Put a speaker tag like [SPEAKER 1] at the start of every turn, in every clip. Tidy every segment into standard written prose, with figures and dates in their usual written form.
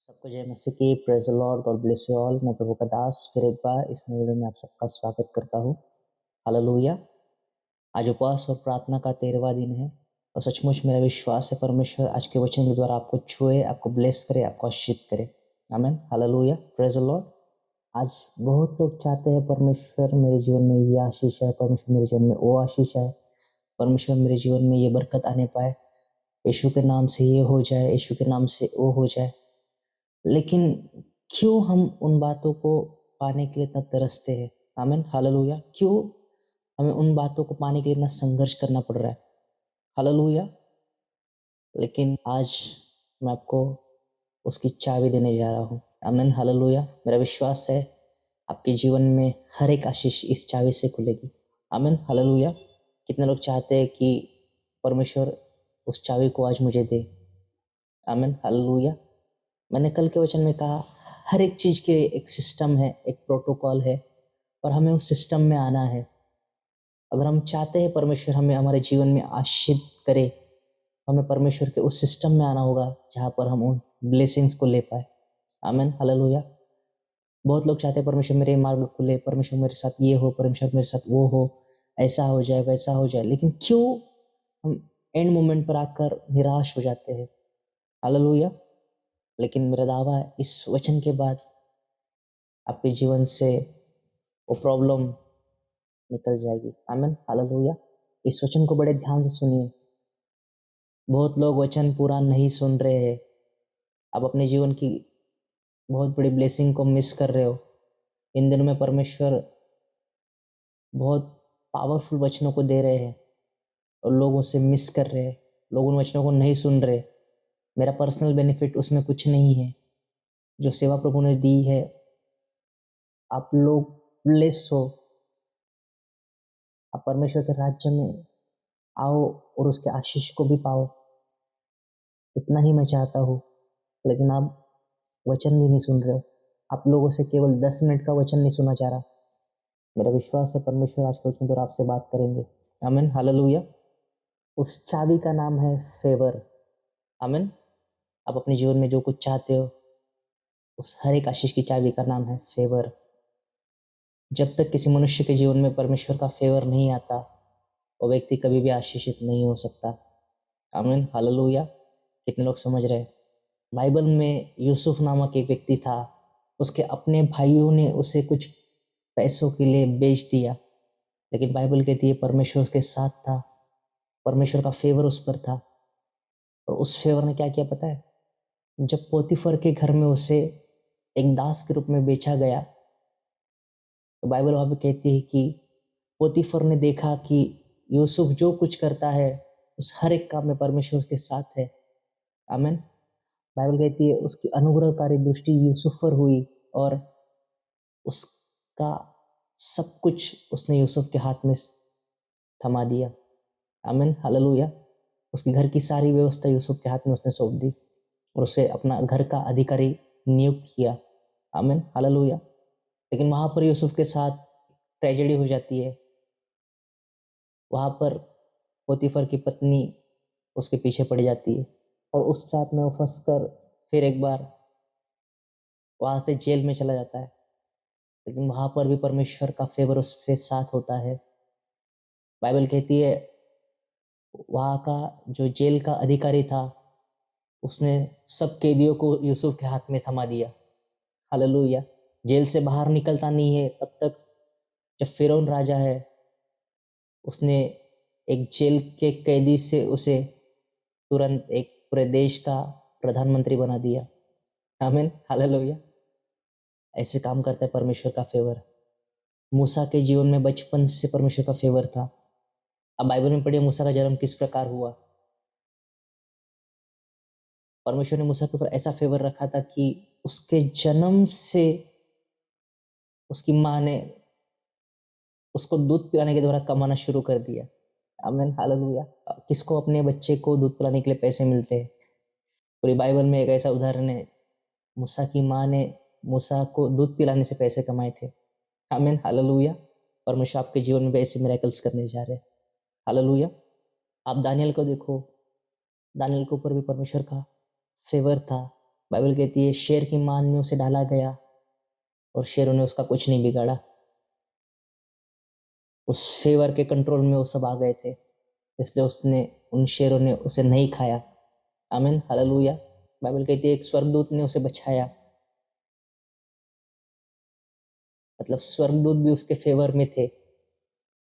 [SPEAKER 1] सबको जय मसीह की। Praise the Lord, God bless you all. मैं प्रभु का दास फिर एक बार इस नए वीडियो में आप सबका स्वागत करता हूँ। हालेलुया। आज उपवास और प्रार्थना का 13वां दिन है और सचमुच मेरा विश्वास है परमेश्वर आज के वचन के द्वारा आपको छुए, आपको ब्लेस करे, आपको आशीष करे। आमीन। हालेलुया। Praise the Lord. आज बहुत लोग चाहते हैं परमेश्वर मेरे जीवन में ये आशीष है, परमेश्वर मेरे जीवन में वो आशीष है, परमेश्वर मेरे जीवन में ये बरकत आने पाए, यीशु के नाम से ये हो जाए, यीशु के नाम से वो हो जाए। लेकिन क्यों हम उन बातों को पाने के लिए इतना तरसते हैं? आमीन। हालेलुया। क्यों हमें उन बातों को पाने के लिए इतना संघर्ष करना पड़ रहा है? हालेलुया। लेकिन आज मैं आपको उसकी चाबी देने जा रहा हूँ। आमीन। हालेलुया। मेरा विश्वास है आपके जीवन में हर एक आशीष इस चाबी से खुलेगी। आमीन। हालेलुया। कितने लोग चाहते हैं कि परमेश्वर उस चाबी को आज मुझे दे? आमीन। हालेलुया। मैंने कल के वचन में कहा हर एक चीज के लिए एक सिस्टम है, एक प्रोटोकॉल है और हमें उस सिस्टम में आना है। अगर हम चाहते हैं परमेश्वर हमें हमारे जीवन में आशीष करे, हमें परमेश्वर के उस सिस्टम में आना होगा जहां पर हम उन ब्लेसिंग्स को ले पाए। आमीन। हालेलुया। बहुत लोग चाहते हैं परमेश्वर मेरे मार्ग खुले, परमेश्वर मेरे साथ ये हो, परमेश्वर मेरे साथ वो हो, ऐसा हो जाए, वैसा हो जाए। लेकिन क्यों हम एंड मोमेंट पर आकर निराश हो जाते हैं? हालेलुया। लेकिन मेरा दावा है इस वचन के बाद आपके जीवन से वो प्रॉब्लम निकल जाएगी। आमीन। हालेलुया। इस वचन को बड़े ध्यान से सुनिए। बहुत लोग वचन पूरा नहीं सुन रहे हैं। आप अपने जीवन की बहुत बड़ी ब्लेसिंग को मिस कर रहे हो। इन दिनों में परमेश्वर बहुत पावरफुल वचनों को दे रहे हैं और लोग उसे मिस कर रहे हैं। लोग उन वचनों को नहीं सुन रहे। मेरा पर्सनल बेनिफिट उसमें कुछ नहीं है। जो सेवा प्रभु ने दी है, आप लोग ब्लेस हो, आप परमेश्वर के राज्य में आओ और उसके आशीष को भी पाओ। इतना ही मैं चाहता हूँ। लेकिन आप वचन भी नहीं सुन रहे हो। आप लोगों से केवल 10 मिनट का वचन नहीं सुना जा रहा। मेरा विश्वास है परमेश्वर आज के वचन पर आपसे बात करेंगे। आमीन। हालेलुया। उस चाबी का नाम है फेवर। आमीन। आप अपने जीवन में जो कुछ चाहते हो उस हर एक आशीष की चाबी का नाम है फेवर। जब तक किसी मनुष्य के जीवन में परमेश्वर का फेवर नहीं आता वो व्यक्ति कभी भी आशीषित नहीं हो सकता। आमीन। हालेलुया। कितने लोग समझ रहे हैं? बाइबल में यूसुफ नामक एक व्यक्ति था। उसके अपने भाइयों ने उसे कुछ पैसों के लिए बेच दिया, लेकिन बाइबल कहती है परमेश्वर उसके साथ था, परमेश्वर का फेवर उस पर था। और उस फेवर ने क्या किया पता है? जब पोतीफर के घर में उसे एक दास के रूप में बेचा गया तो बाइबल वहां पे कहती है कि पोतीफर ने देखा कि यूसुफ जो कुछ करता है उस हर एक काम में परमेश्वर उसके साथ है। आमीन। बाइबल कहती है उसकी अनुग्रहकारी दृष्टि यूसुफ पर हुई और उसका सब कुछ उसने यूसुफ के हाथ में थमा दिया। आमीन। हालेलुया। उसके घर की सारी व्यवस्था यूसुफ के हाथ में उसने सौंप दी और उसे अपना घर का अधिकारी नियुक्त किया। आमीन। हालेलुया। लेकिन वहां पर यूसुफ के साथ ट्रेजेडी हो जाती है। वहां पर पोतीफर की पत्नी उसके पीछे पड़ जाती है और उस रात में वो फंस कर फिर एक बार वहां से जेल में चला जाता है। लेकिन वहां पर भी परमेश्वर का फेवर उसके साथ होता है। बाइबल कहती है वहां का जो जेल का अधिकारी था उसने सब कैदियों को यूसुफ के हाथ में थमा दिया। हालेलुया। जेल से बाहर निकलता नहीं है तब तक जब फिरौन राजा है उसने एक जेल के कैदी से उसे तुरंत एक पूरे देश का प्रधानमंत्री बना दिया। आमीन। हालेलुया। ऐसे काम करता है परमेश्वर का फेवर। मूसा के जीवन में बचपन से परमेश्वर का फेवर था। अब बाइबल में पढ़िए मूसा का जन्म किस प्रकार हुआ। परमेश्वर ने मूसा के ऊपर ऐसा फेवर रखा था कि उसके जन्म से उसकी माँ ने उसको दूध पिलाने के द्वारा कमाना शुरू कर दिया। आमीन। हालेलुया। किसको अपने बच्चे को दूध पिलाने के लिए पैसे मिलते हैं? पूरी बाइबल में एक ऐसा उदाहरण है, मूसा की माँ ने मूसा को दूध पिलाने से पैसे कमाए थे। आमीन। हालेलुया। परमेश्वर आपके जीवन में भी ऐसे मिरेकल्स करने जा रहे हैं। हालेलुया। आप दानियल को देखो, दानियल के ऊपर भी परमेश्वर का फेवर था। बाइबल कहती है शेर की मान में उसे डाला गया और शेरों ने उसका कुछ नहीं बिगाड़ा। उस फेवर के कंट्रोल में वो सब आ गए थे, इसलिए उसने उन शेरों ने उसे नहीं खाया। आमीन, हालेलुया। बाइबल कहती है एक स्वर्गदूत ने उसे बचाया, मतलब स्वर्गदूत भी उसके फेवर में थे।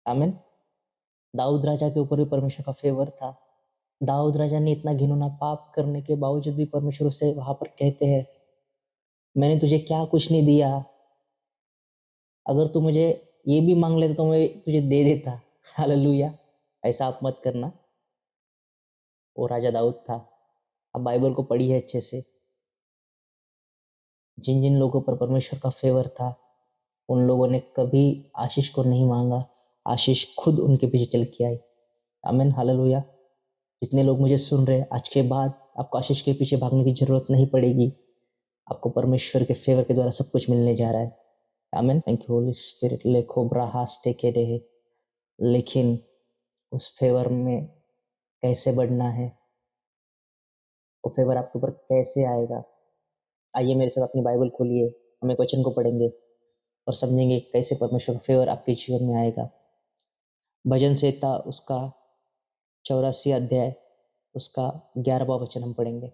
[SPEAKER 1] आमीन। दाऊद राजा के ऊपर भी परमेश्वर का फेवर था। दाऊद राजा ने इतना घिनौना पाप करने के बावजूद भी परमेश्वर से वहां पर कहते हैं, मैंने तुझे क्या कुछ नहीं दिया, अगर तू मुझे ये भी मांग लेता तो मैं तुझे दे देता। हालेलुया। ऐसा आप मत करना। वो राजा दाऊद था। अब बाइबल को पढ़ी है अच्छे से। जिन जिन लोगों पर परमेश्वर का फेवर था उन लोगों ने कभी आशीष को नहीं मांगा, आशीष खुद उनके पीछे चल के आई। आमीन, हालेलुया। जितने लोग मुझे सुन रहे हैं, आज के बाद आपको आशीष के पीछे भागने की जरूरत नहीं पड़ेगी। आपको परमेश्वर के फेवर के द्वारा सब कुछ मिलने जा रहा है। आमीन। Thank you holy spirit. लेखो ब्राहास टेके रहे, लेकिन उस फेवर में कैसे बढ़ना है, वो फेवर आपके ऊपर कैसे आएगा? आइए मेरे साथ अपनी बाइबल खोलिए, हम एक वचन को पढ़ेंगे और समझेंगे कैसे परमेश्वर का फेवर आपके जीवन में आएगा। भजन संहिता उसका 84 अध्याय उसका 11वां वचन हम पढ़ेंगे।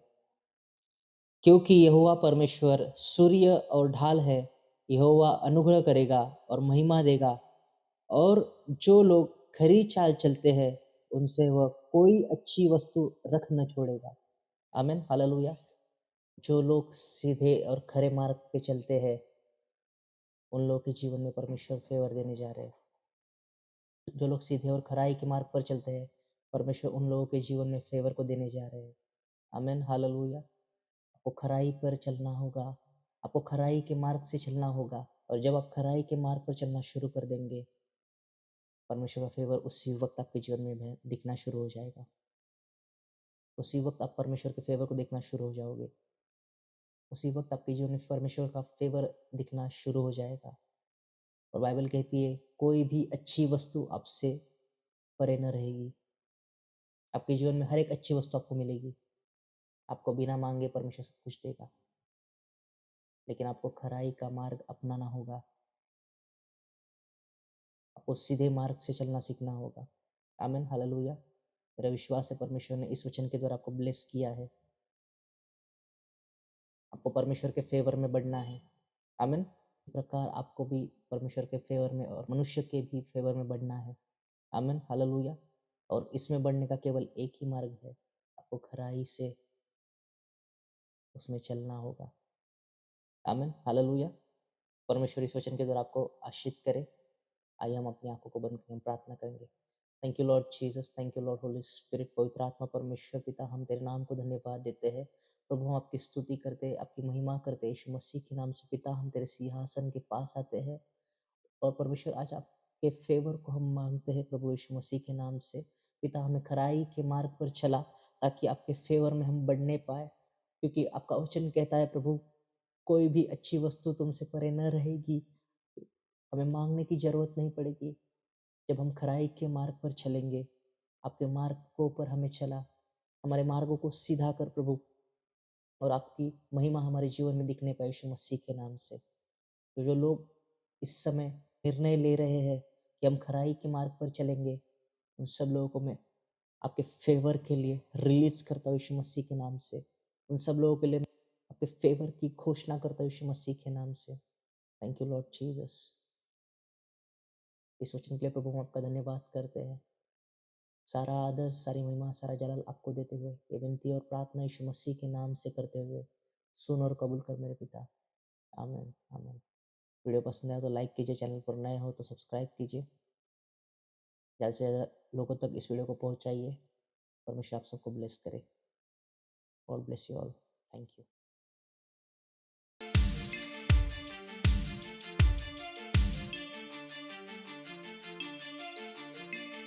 [SPEAKER 1] क्योंकि यहोवा परमेश्वर सूर्य और ढाल है, यहोवा अनुग्रह करेगा और महिमा देगा, और जो लोग खरी चाल चलते हैं उनसे वह कोई अच्छी वस्तु रख न छोड़ेगा। आमीन, हालेलुया। जो लोग सीधे और खरे मार्ग पे चलते हैं उन लोगों के जीवन में परमेश्वर फेवर देने जा रहे हैं। जो लोग सीधे और खराई के मार्ग पर चलते हैं परमेश्वर उन लोगों के जीवन में फेवर को देने जा रहे हैं। आमीन, हालेलुया। आपको खराई पर चलना होगा, आपको खराई के मार्ग से चलना होगा, और जब आप खराई के मार्ग पर चलना शुरू कर देंगे परमेश्वर का फेवर उसी वक्त आपके जीवन में दिखना शुरू हो जाएगा। उसी वक्त आप परमेश्वर के फेवर को देखना शुरू हो जाओगे। उसी वक्त आपके जीवन में परमेश्वर का फेवर दिखना शुरू हो जाएगा। और बाइबल कहती है कोई भी अच्छी वस्तु आपसे परे न रहेगी। आपके जीवन में हर एक अच्छी वस्तु आपको मिलेगी। आपको बिना मांगे परमेश्वर सब कुछ देगा, लेकिन आपको खराई का मार्ग अपनाना होगा। आपको सीधे मार्ग से चलना सीखना होगा। आमीन, हालेलुया। मेरा विश्वास है परमेश्वर ने इस वचन के द्वारा आपको ब्लेस किया है। आपको परमेश्वर के फेवर में बढ़ना है। आमीन। इस प्रकार आपको भी परमेश्वर के फेवर में और मनुष्य के भी फेवर में बढ़ना है। आमीन, हालेलुया। और इसमें बढ़ने का केवल एक ही मार्ग है, आपको खराई से उसमें चलना होगा। आमीन, हालेलुया। परमेश्वर इस वचन के द्वारा आपको आशीष करे। आइए हम अपनी आंखों को बंद करके हम प्रार्थना करेंगे। Thank you Lord Jesus, thank you Lord Holi spirit. पवित्र आत्मा परमेश्वर पिता, हम तेरे नाम को धन्यवाद देते हैं प्रभु। हम आपकी स्तुति करते हैं, आपकी महिमा करते हैं यीशु मसीह के नाम से। पिता, हम तेरे सिंहासन के पास आते हैं और परमेश्वर आज आपके फेवर को हम मांगते हैं प्रभु यीशु मसीह के नाम से। पिता, हमें खराई के मार्ग पर चला ताकि आपके फेवर में हम बढ़ने पाए, क्योंकि आपका वचन कहता है प्रभु कोई भी अच्छी वस्तु तुमसे परे न रहेगी। हमें मांगने की जरूरत नहीं पड़ेगी। जब हम खराई के मार्ग पर चलेंगे, आपके मार्गों पर हमें चला, हमारे मार्गों को सीधा कर प्रभु, और आपकी महिमा हमारे जीवन में दिखने पाए यीशु मसीह के नाम से। तो जो लोग इस समय निर्णय ले रहे हैं कि हम खराई के मार्ग पर चलेंगे, उन सब लोगों को मैं आपके फेवर के लिए रिलीज करता हूँ यीशु मसीह के नाम से। उन सब लोगों के लिए आपके फेवर की घोषणा करता हूँ यीशु मसीह के नाम से। Thank you Lord Jesus. इस वचन के लिए प्रभु हम आपका धन्यवाद करते हैं। सारा आदर, सारी महिमा, सारा जलाल आपको देते हुए ये विनती और प्रार्थना यीशु मसीह के नाम से करते हुए सुन और कबूल कर मेरे पिता। आमीन, आमीन। वीडियो पसंद आया तो लाइक कीजिए, चैनल पर नए हो तो सब्सक्राइब कीजिए, ज़्यादा से ज़्यादा लोगों तक इस वीडियो को पहुंचाइए। परमेश्वर आप सबको ब्लेस करे। God bless you all. Thank you.